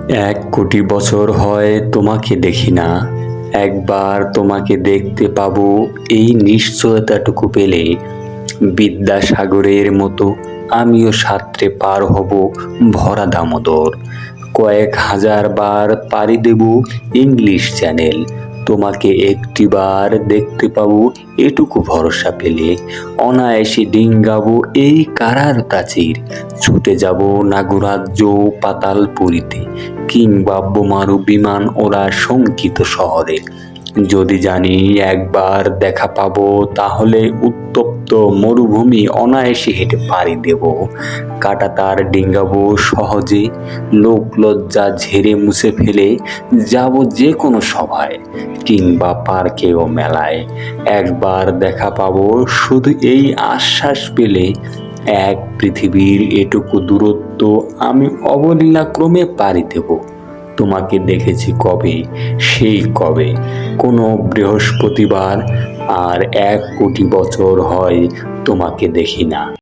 1 কোটি বছর হয় তোমাকে দেখি না, একবার তোমাকে দেখতে পাবো এই নিশ্চয়তাটুকু পেলে বিদ্যাসাগরের মতো আমিও সাঁতরে পার হব ভরা দামোদর। কয়েক হাজার বার পাড়ি দেব ইংলিশ চ্যানেল, তোমাকে একটিবার দেখতে পাবো এটুকু ভরসা পেলে। অনায়াসে ডিঙ্গাবো এই কারার প্রাচীর, ছুটে যাব নাগরাজ্য পাতালপুরীতে, কিংবা বোমারু বিমান ওরা শঙ্কিত শহরে। যদি জানি একবার দেখা পাবো, তাহলে উত্তপ্ত মরুভূমি অনায়াসে হেঁটে পাড়ি দেব, কাঁটাতার ডিঙ্গাবো সহজে, লোক লজ্জা ঝেড়ে মুছে ফেলে যাব যে কোনো সভায় কিংবা পার্কে ও মেলায়। একবার দেখা পাবো শুধু এই আশ্বাস পেলে, এক পৃথিবীর এটুকু দূরত্ব আমি অবলীলাক্রমে পাড়ি দেব। তোমাকে দেখেছি কবে, সেই কবে, কোনো বৃহস্পতিবার, আর 1 কোটি বছর হয় তোমাকে দেখি না।